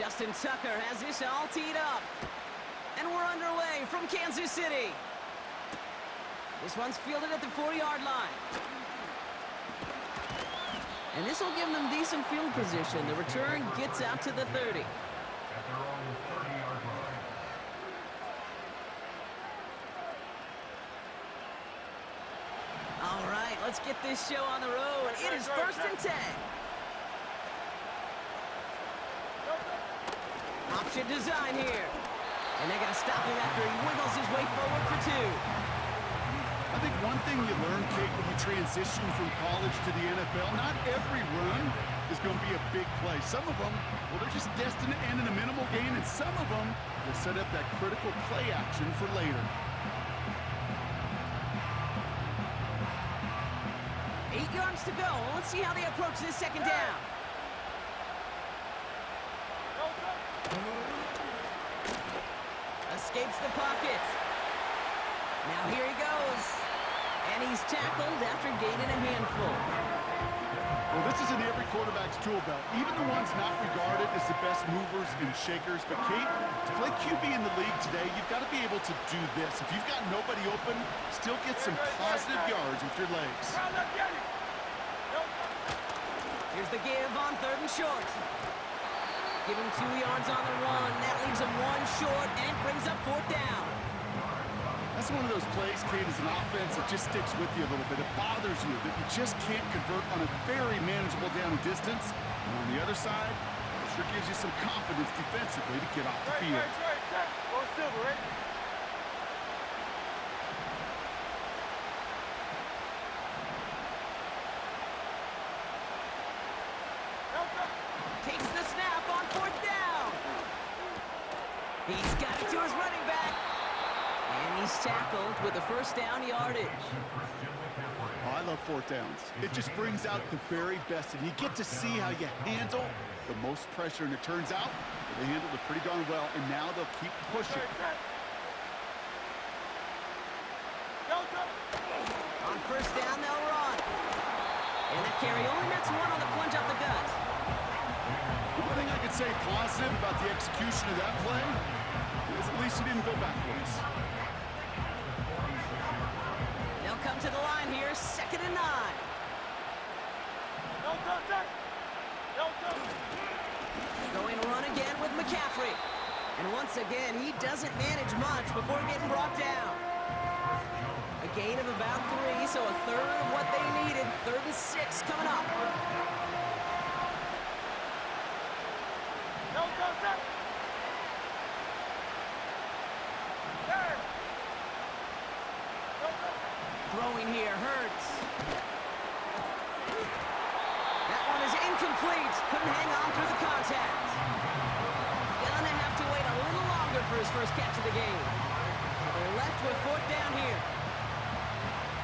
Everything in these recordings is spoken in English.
Justin Tucker has this all teed up. And we're underway from Kansas City. This one's fielded at the 40-yard line. And this will give them decent field position. The return gets out to the 30. At their own 30-yard line. All right, let's get this show on the road. It is 1st and 10. Option design here. And they're going to stop him after he wiggles his way forward for 2. I think one thing you learn, Kate, when you transition from college to the NFL, not every run is going to be a big play. Some of them, well, they're just destined to end in a minimal gain, and some of them will set up that critical play action for later. 8 yards to go. Let's see how they approach this second down. Escapes the pocket. Now here he goes. And he's tackled after gaining a handful. Well, this is in every quarterback's tool belt, even the ones not regarded as the best movers and shakers. But, Kate, to play QB in the league today, you've got to be able to do this. If you've got nobody open, still get some positive yards with your legs. Here's the give on 3rd and short. Give him 2 yards on the run. That leaves him 1 short and brings up 4th down. That's one of those plays, Kate, as an offense that just sticks with you a little bit. It bothers you that you just can't convert on a very manageable down and distance. And on the other side, it sure gives you some confidence defensively to get off the field. Go silver, right? Takes the snap on 4th down. He's got it to his running back. And he's tackled with the 1st down yardage. Oh, I love 4th downs. It just brings out the very best, and you get to see how you handle the most pressure, and it turns out they handled it pretty darn well, and now they'll keep pushing. On 1st down, they'll run. And that carry only nets 1 on the plunge up the gut. The one thing I could say positive about the execution of that play is at least he didn't go backwards. They'll come to the line here, 2nd and 9. Going to run again with McCaffrey. And once again, he doesn't manage much before getting brought down. A gain of about 3, so a third of what they needed. 3rd and 6 coming up. Throwing here, Hurts. That one is incomplete. Couldn't hang on through the contact. Gonna have to wait a little longer for his first catch of the game. So they're left with 4th down here.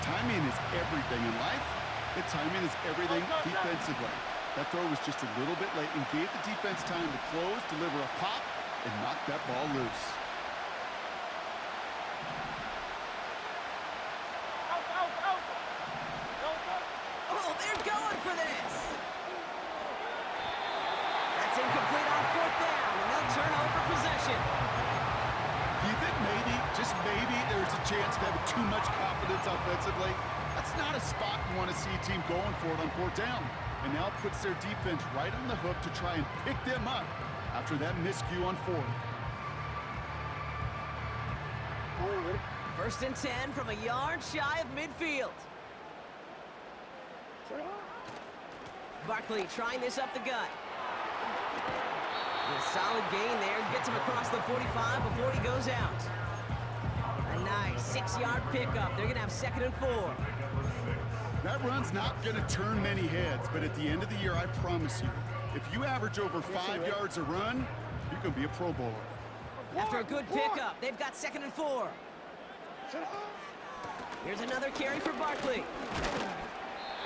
Timing is everything in life. The timing is everything defensively. That throw was just a little bit late and gave the defense time to close, deliver a pop, and knock that ball loose. Oh, they're going for this. That's incomplete on 4th down, and they'll turn over possession. Do you think maybe, just maybe, there's a chance of having too much confidence offensively? That's not a spot you want to see a team going for it on 4th down. And now puts their defense right on the hook to try and pick them up after that miscue on 4th. 1st and 10 from a yard shy of midfield. Barkley trying this up the gut. A solid gain there, gets him across the 45 before he goes out. A nice 6-yard pickup. They're going to have 2nd and 4. That run's not going to turn many heads, but at the end of the year, I promise you, if you average over 5 yards a run, you're going to be a Pro Bowler. After a good pickup, they've got 2nd and 4. Here's another carry for Barkley.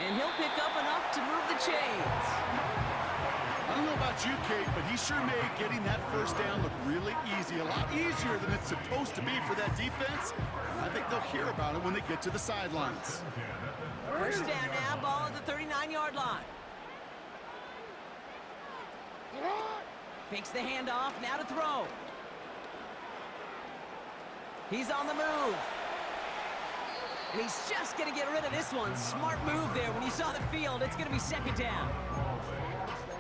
And he'll pick up enough to move the chains. I don't know about you, Kate, but he sure made getting that 1st down look really easy. A lot easier than it's supposed to be for that defense. I think they'll hear about it when they get to the sidelines. 1st down now, ball at the 39-yard line. Fakes the handoff, now to throw. He's on the move. And he's just going to get rid of this one. Smart move there. When you saw the field, it's going to be second down.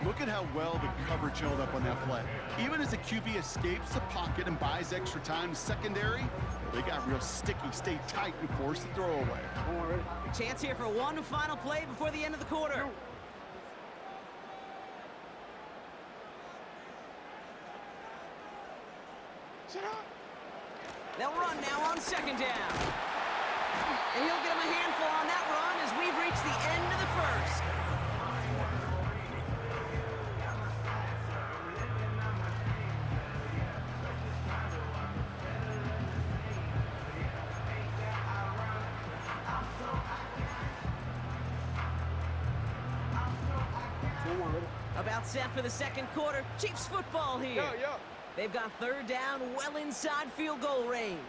Look at how well the coverage held up on that play. Even as the QB escapes the pocket and buys extra time secondary, they got real sticky, stay tight, and force the throw away. Chance here for one final play before the end of the quarter. They'll run now on second down. And he'll get him a handful on that run as we've reached the end of the first. About set for the second quarter. Chiefs football here. They've got third down well inside field goal range.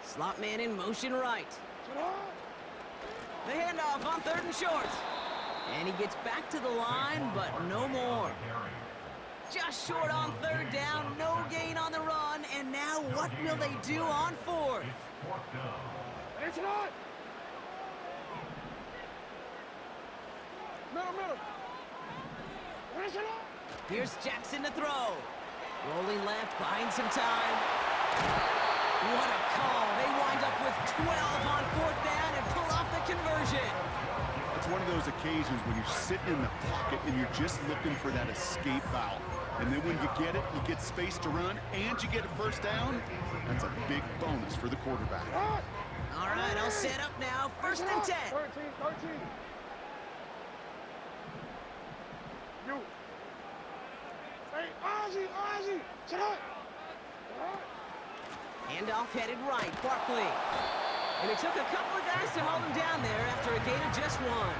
Slot man in motion right. The handoff on third and short. And he gets back to the line, but no more. Just short on third down, no gain on the run, and now what will they do on fourth? It's not. Middle. Here's Jackson to throw. Rolling left, buying some time. What a call. They wind up with 12 on fourth down and pull off the conversion. It's one of those occasions when you're sitting in the pocket and you're just looking for that escape valve. And then when you get it, you get space to run, and you get a first down. That's a big bonus for the quarterback. All right, I'll set up now. First and 10. 13. You. Hey, Ozzy, sit up. Handoff headed right, Barkley. And it took a couple of guys to hold him down there after a gain of just one.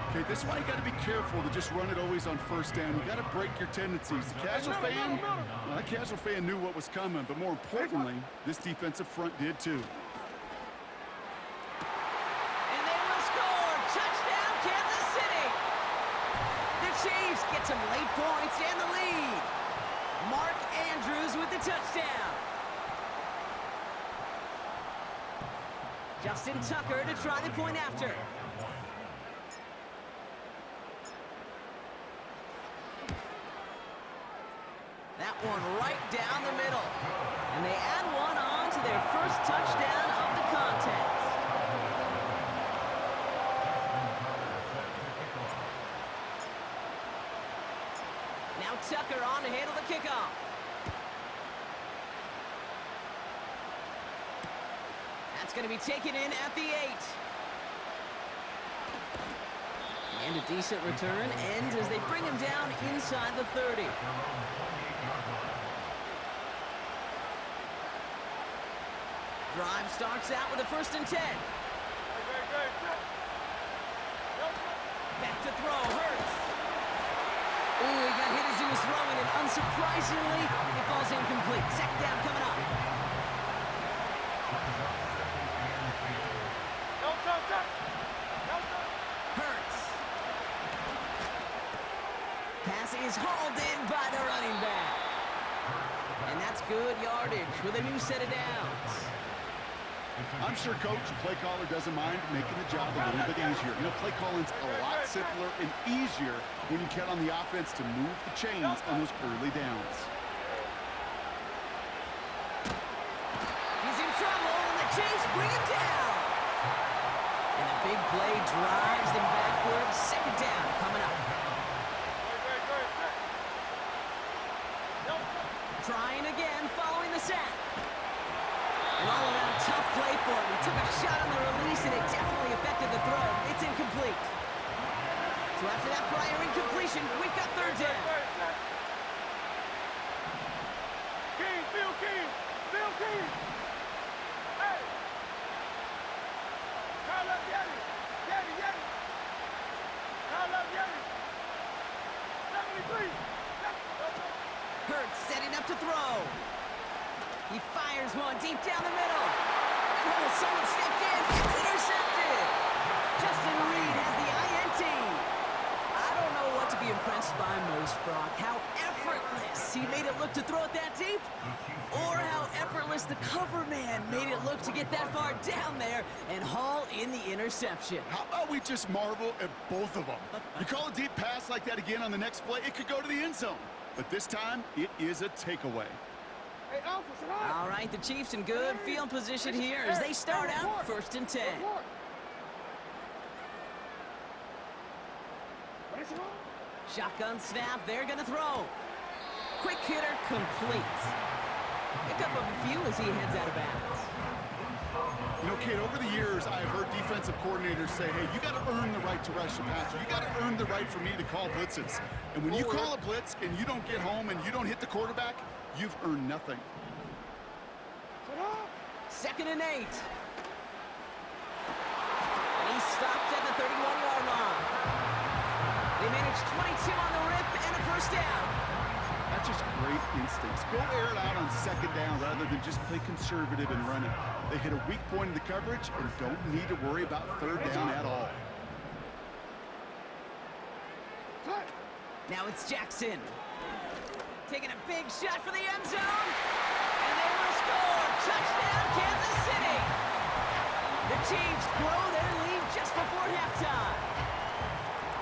Okay, this is why you got to be careful to just run it always on first down. You got to break your tendencies. The casual fan, well, that casual fan knew what was coming, but more importantly, this defensive front did too. And they will score. Touchdown, Kansas City. The Chiefs get some late points and the lead. Mark Andrews with the touchdown. Justin Tucker to try the point after. That one right down the middle. And they add one on to their first touchdown of the contest. Now Tucker on to handle the kickoff. That's going to be taken in at the 8. And a decent return ends as they bring him down inside the 30. Drive starts out with a first and 10. Back to throw, Hurts. Ooh, he got hit as he was throwing, and unsurprisingly, it falls incomplete. Second down coming up. Hurts. Pass is hauled in by the running back. And that's good yardage with a new set of downs. I'm sure coach and play caller doesn't mind making the job a little bit easier. You know, play calling's a lot simpler and easier when you count on the offense to move the chains on those early downs. He's in trouble, and the Chiefs bring him down. And a big play drives them backwards. Second down coming up. Trying again following the sack. An all-around tough play for him. He took a shot on the release, and it definitely affected the throw. It's incomplete. So after that prior incompletion, we've got third down. Phil King. Hey. Call up Yeti. Call up Yeti. 73. Hurts setting up to throw. He fires one deep down the middle. And oh, someone stepped in. It's intercepted. Justin Reed has the INT. I don't know what to be impressed impressed by most, Brock. How effortless he made it look to throw it that deep, or how effortless the cover man made it look to get that far down there and haul in the interception. How about we just marvel at both of them? You call a deep pass like that again on the next play, it could go to the end zone. But this time, it is a takeaway. Hey, Alpha, sit down. All right, the Chiefs in good field position here as they start out 1st and 10. Shotgun snap, they're gonna throw. Quick hitter complete. Pick up a few as he heads out of bounds. You know, Kate, over the years, I've heard defensive coordinators say, hey, you got to earn the right to rush the passer. You got to earn the right for me to call blitzes. And when you call a blitz and you don't get home and you don't hit the quarterback, you've earned nothing. 2nd and 8. And he's stopped at the 31-yard line. They managed 22 on the rip and a 1st down. That's just great instincts. Go air it out on 2nd down rather than just play conservative and run it. They hit a weak point in the coverage and don't need to worry about 3rd down at all. Now it's Jackson. Taking a big shot for the end zone. And they will score. Touchdown, Kansas City. The Chiefs grow their lead just before halftime.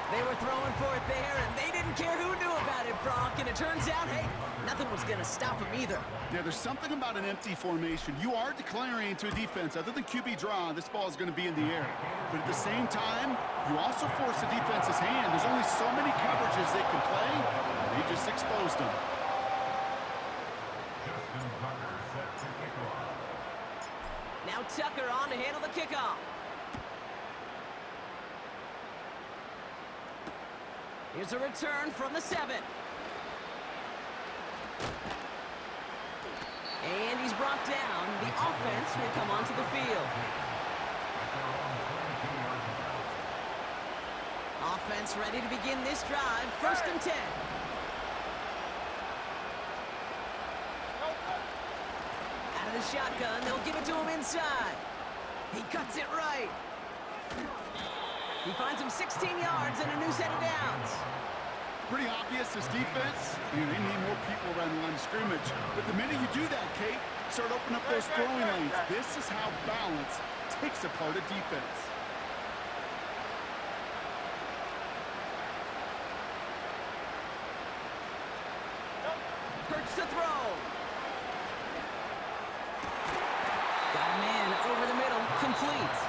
They were throwing for it there, and they didn't care who knew about it, Brock. And it turns out, hey, nothing was going to stop them either. Yeah, there's something about an empty formation. You are declaring to a defense, other than QB draw, this ball is going to be in the air. But at the same time, you also force the defense's hand. There's only so many coverages they can play, and they just exposed them. Justin Tucker set to kick off. Now Tucker on to handle the kickoff. Here's a return from the 7. And he's brought down. The offense will come onto the field. Offense ready to begin this drive. 1st and 10. Out of the shotgun, they'll give it to him inside. He cuts it right. He finds him 16 yards and a new set of downs. Pretty obvious, this defense, they need more people around the line of scrimmage. But the minute you do that, Kate, start opening up those throwing lanes. This is how balance takes apart a defense. Hurts to throw. Got a man over the middle, complete.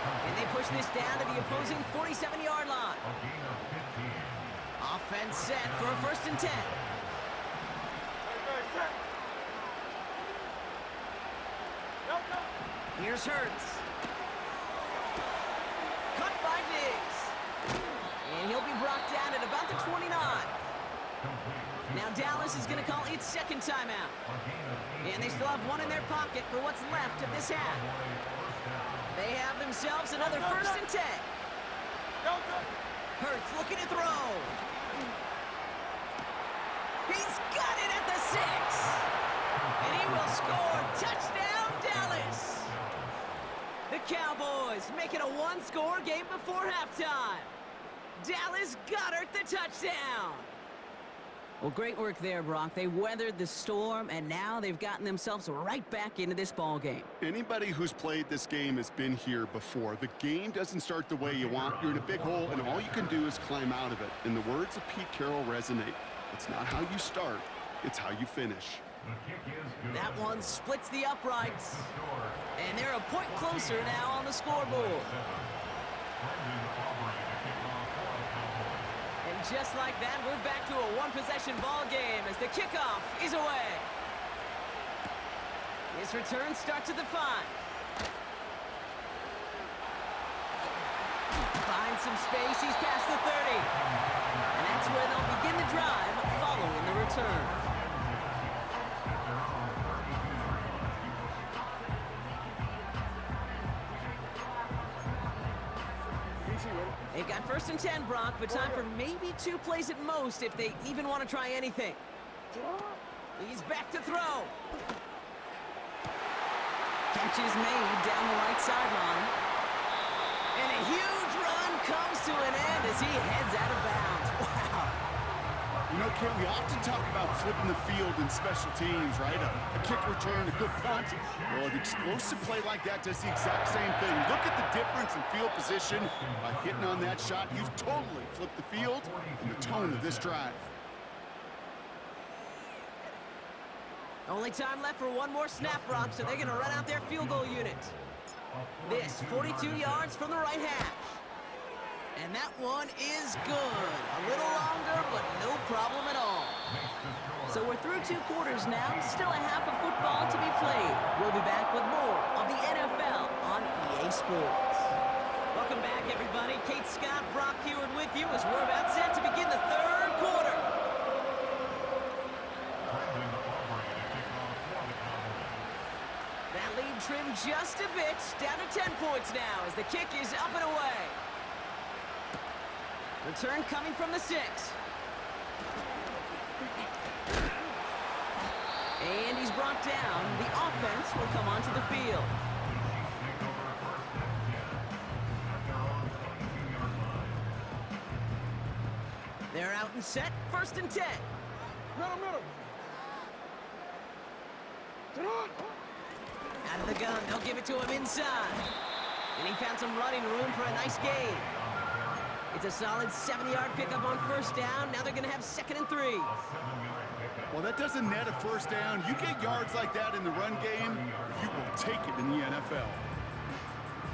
And they push this down to the opposing 47-yard line. A gain of 15. Offense set for a 1st and 10. Here's Hurts. Cut by Diggs. And he'll be brought down at about the 29. Now Dallas is going to call its 2nd timeout. And they still have one in their pocket for what's left of this half. They have themselves another 1st and 10. Hurts looking to throw. He's got it at the 6. And he will score. Touchdown, Dallas. The Cowboys make it a 1-score game before halftime. Dallas Goedert the touchdown. Well, great work there, Brock. They weathered the storm, and now they've gotten themselves right back into this ball game. Anybody who's played this game has been here before. The game doesn't start the way you want. You're in a big hole, and all you can do is climb out of it. And the words of Pete Carroll resonate. It's not how you start, it's how you finish. The kick is good. That one splits the uprights. And they're a point closer now on the scoreboard. And just like that, we're back to a one-possession ball game as the kickoff is away. His return starts at the 5. Finds some space, he's past the 30. And that's where they'll begin the drive following the return. They've got 1st and 10, Brock, but time for maybe 2 plays at most if they even want to try anything. He's back to throw. Catch is made down the right sideline. And a huge run comes to an end as he heads out of bounds. Wow. You know, Ken, we often talk about flipping the field in special teams, right? A kick return, a good punt. Well, an explosive play like that does the exact same thing. Look at the difference in field position. By hitting on that shot, you've totally flipped the field and the tone of this drive. Only time left for one more snap, Brock, so they're going to run out their field goal unit. This, 42 yards from the right hash. And that one is good. A little longer, but no problem at all. So we're through 2 quarters now. Still a half of football to be played. We'll be back with more of the NFL on EA Sports. Welcome back, everybody. Kate Scott, Brock Heward with you as we're about set to begin the 3rd quarter. That lead trimmed just a bit, down to 10 points now as the kick is up and away. Return coming from the 6. And he's brought down. The offense will come onto the field. They're out and set, 1st and 10. Middle. Sit on. Out of the gun, they'll give it to him inside. And he found some running room for a nice gain. It's a solid 7-yard pickup on 1st down. Now they're going to have 2nd and 3. Well, that doesn't net a 1st down. You get yards like that in the run game, you will take it in the NFL.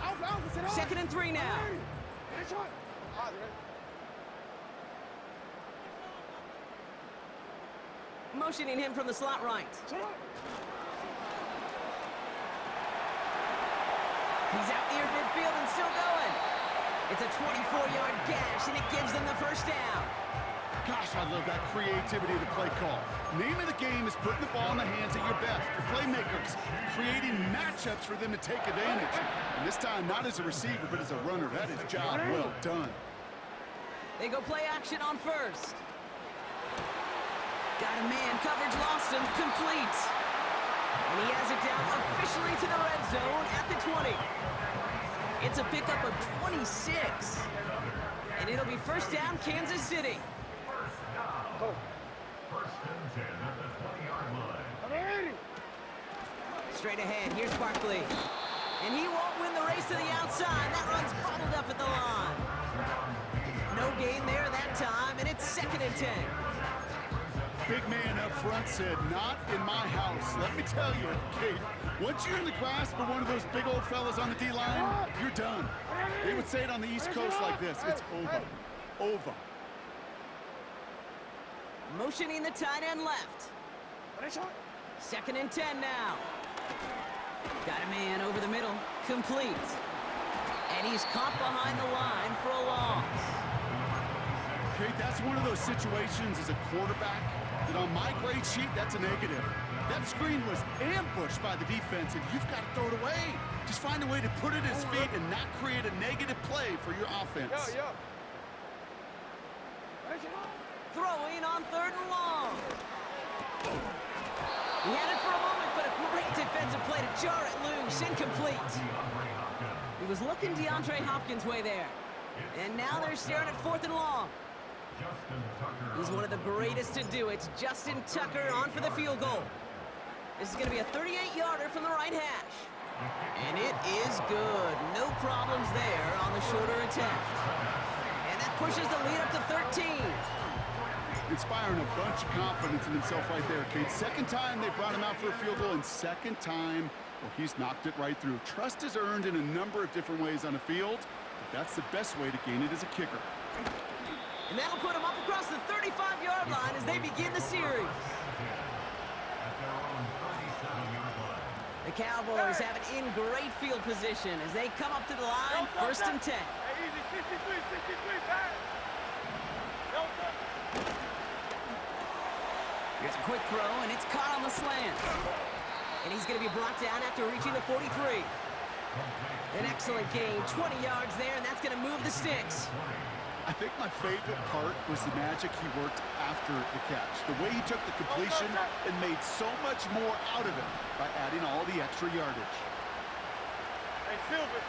Alpha, sit on. 2nd and 3 now. Hey, shot. Motioning him from the slot right. Sit on. He's out near midfield and still going. It's a 24-yard gash, and it gives them the 1st down. Gosh, I love that creativity of the play call. Name of the game is putting the ball in the hands of your best, your playmakers, creating matchups for them to take advantage. And this time, not as a receiver, but as a runner. That is job well done. They go play action on 1st. Got a man, coverage lost him, complete. And he has it down officially to the red zone at the 20. It's a pickup of 26. And it'll be 1st down, Kansas City. First and 10 at the 20-yard line. Straight ahead, here's Barkley. And he won't win the race to the outside. That run's bottled up at the line. No gain there that time, and it's 2nd and 10. Big man up front said, not in my house. Let me tell you, Kate, once you're in the grasp of one of those big old fellas on the D-line, you're done. They would say it on the East Coast like this. It's over. Over. Motioning the tight end left. 2nd and 10 now. Got a man over the middle. Complete. And he's caught behind the line for a loss. Kate, that's one of those situations as a quarterback that on my grade sheet, that's a negative. That screen was ambushed by the defense, and you've got to throw it away. Just find a way to put it at his feet and not create a negative play for your offense. Throwing on 3rd and long. He had it for a moment, but a great defensive play to jar it loose. Incomplete. He was looking DeAndre Hopkins' way there. And now they're staring at 4th and long. He's one of the greatest to do it. Justin Tucker on for the field goal. This is going to be a 38-yarder from the right hash. And it is good. No problems there on the shorter attempt. And that pushes the lead up to 13. Inspiring a bunch of confidence in himself right there, Kate. 2nd time they brought him out for a field goal, and 2nd time, well, he's knocked it right through. Trust is earned in a number of different ways on the field, but that's the best way to gain it as a kicker. And that'll put him up across the 35-yard line as they begin the series. The Cowboys have it in great field position as they come up to the line, 1st and 10. Here's a quick throw, and it's caught on the slant. And he's going to be brought down after reaching the 43. An excellent gain, 20 yards there, and that's going to move the sticks. I think my favorite part was the magic he worked after the catch. The way he took the completion and made so much more out of it by adding all the extra yardage. Hey, Silver.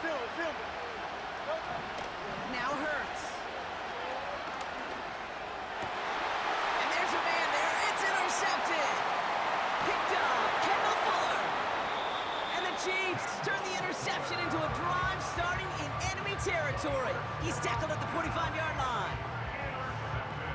Now Hurts. And leaps, turn the interception into a drive starting in enemy territory. He's tackled at the 45-yard line.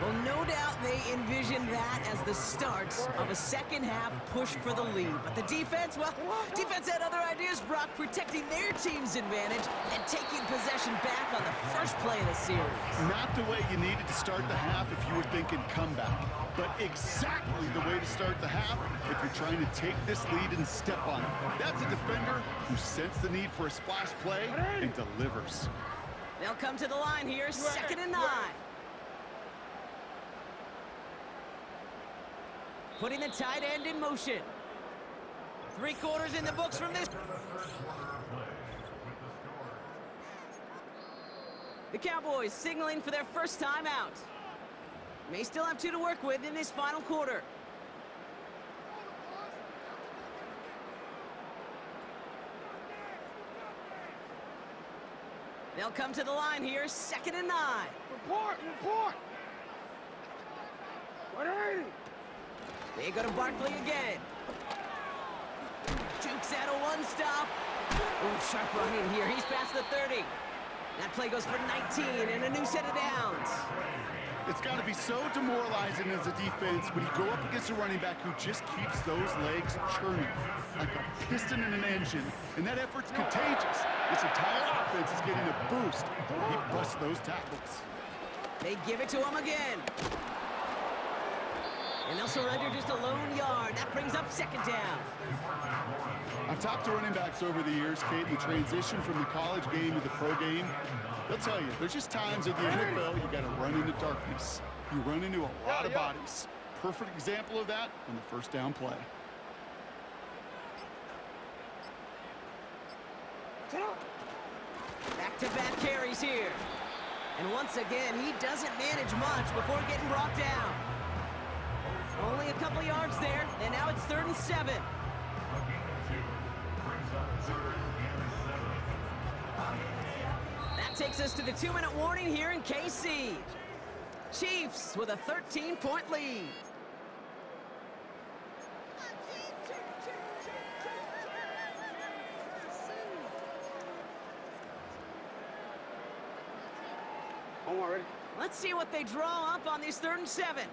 Well, no doubt they envision that as the start of a second-half push for the lead. But the defense, well, defense had other ideas, Brock, protecting their team's advantage and taking possession back on the first play of the series. Not the way you needed to start the half if you were thinking comeback, but exactly the way to start the half if you're trying to take this lead and step on it. That's a defender who sensed the need for a splash play and delivers. They'll come to the line here, 2nd and 9. Putting the tight end in motion. 3 quarters in the books from this. The Cowboys signaling for their first time out. May still have 2 to work with in this final quarter. They'll come to the line here, 2nd and 9. Report! 180! They go to Barkley again. Jukes out a one-stop. Oh, sharp running here. He's past the 30. That play goes for 19 and a new set of downs. It's got to be so demoralizing as a defense when you go up against a running back who just keeps those legs churning like a piston in an engine, and that effort's contagious. This entire offense is getting a boost when he busts those tackles. They give it to him again. And they'll surrender just a lone yard. That brings up 2nd down. I've talked to running backs over the years, Kate, the transition from the college game to the pro game. They'll tell you, there's just times in the NFL you got to run into darkness. You run into a lot of bodies. Perfect example of that on the first down play. Back-to-back carries here. And once again, he doesn't manage much before getting brought down. Only a couple yards there, and now it's 3rd and 7. That takes us to the 2-minute warning here in KC. Chiefs with a 13-point lead. Omar, ready? Let's see what they draw up on this 3rd and 7.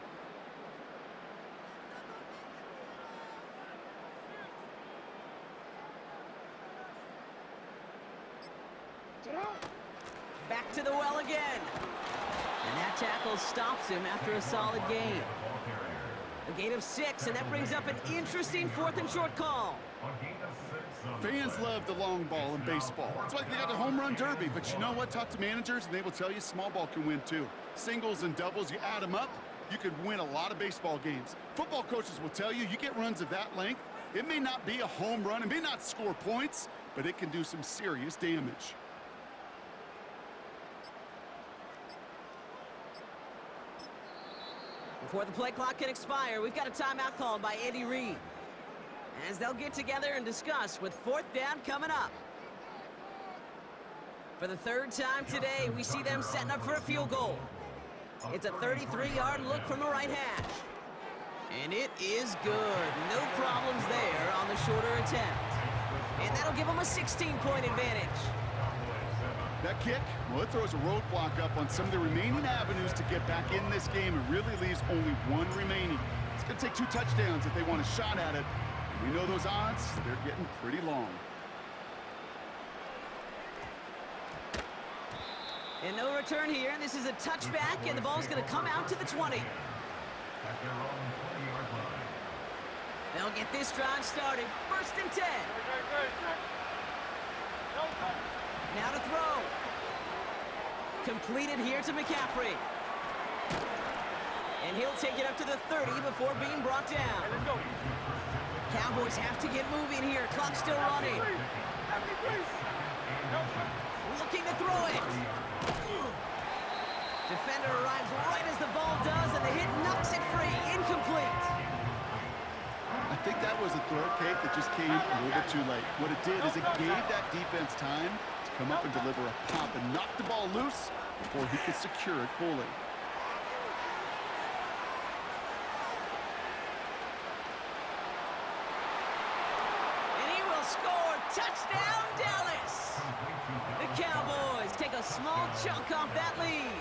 Back to the well again. And that tackle stops him after a solid gain. A gain of 6, and that brings up an interesting 4th and short call. Fans love the long ball in baseball. It's like they got the home run derby, but you know what? Talk to managers, and they will tell you small ball can win too. Singles and doubles, you add them up, you could win a lot of baseball games. Football coaches will tell you, you get runs of that length, it may not be a home run, it may not score points, but it can do some serious damage. Before the play clock can expire, we've got a timeout called by Andy Reid, as they'll get together and discuss with 4th down coming up. For the 3rd time today, we see them setting up for a field goal. It's a 33-yard look from the right hash. And it is good. No problems there on the shorter attempt. And that'll give them a 16-point advantage. That kick, well, it throws a roadblock up on some of the remaining avenues to get back in this game and really leaves only 1 remaining. It's going to take 2 touchdowns if they want a shot at it. And we know those odds, they're getting pretty long. And no return here. This is a touchback, and the ball's going to come out to the 20. They'll get this drive started. 1st and 10. Now to throw. Completed here to McCaffrey. And he'll take it up to the 30 before being brought down. Cowboys have to get moving here. Clock's still running. Looking to throw it. Defender arrives right as the ball does, and the hit knocks it free. Incomplete. I think that was a throw, Kate, that just came a little bit too late. What it did is it gave that defense time to come up and deliver a pop and knock the ball loose before he could secure it fully. Touchdown, Dallas! The Cowboys take a small chunk off that lead.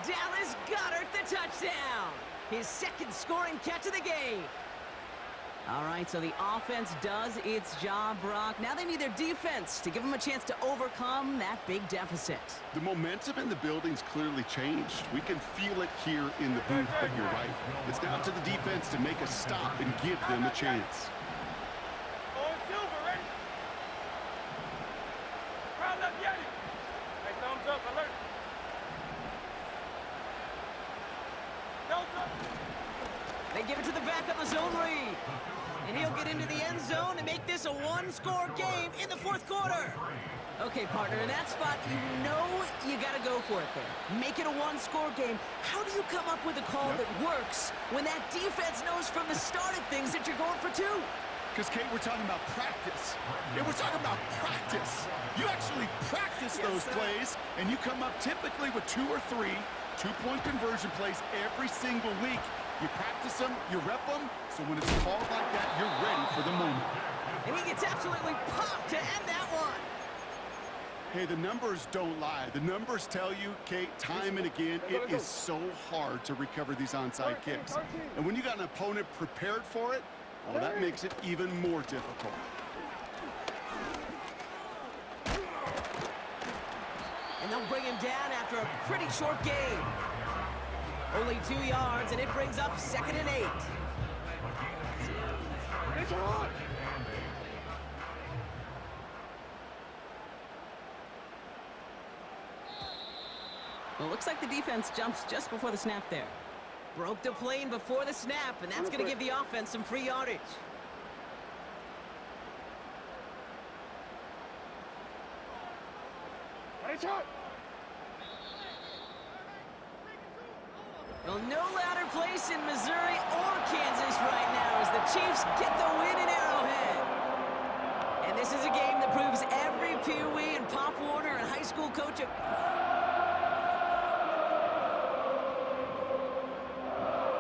Dallas Goedert the touchdown. His second scoring catch of the game. All right, so the offense does its job, Brock. Now they need their defense to give them a chance to overcome that big deficit. The momentum in the building's clearly changed. We can feel it here in the booth, but you're right. It's down to the defense to make a stop and give them a chance. On silver, ready? Crowd left Yeti. Hey, thumbs up, alert. Thumbs up. They give it to the back on the zone read. And he'll get into the end zone and make this a one-score game in the fourth quarter. Okay, partner, in that spot, you know you got to go for it there. Make it a one-score game. How do you come up with a call that works when that defense knows from the start of things that you're going for two? Because, Kate, we're talking about practice. Yeah, we're talking about practice. You actually practice those plays, and you come up typically with 2 or 3 two-point conversion plays every single week. You practice them, you rep them, so when it's called like that, you're ready for the moment. And he gets absolutely popped to end that one. Hey, the numbers don't lie. The numbers tell you, Kate, time and again, it is so hard to recover these onside kicks. And when you got an opponent prepared for it, well, that makes it even more difficult. And they'll bring him down after a pretty short game. Only 2 yards, and it brings up 2nd and 8. It's on. Well, it looks like the defense jumps just before the snap there. Broke the plane before the snap, and that's going to give the offense some free yardage. Ready, shot. Well, no louder place in Missouri or Kansas right now as the Chiefs get the win in Arrowhead. And this is a game that proves every Pee Wee and Pop Warner and high school coach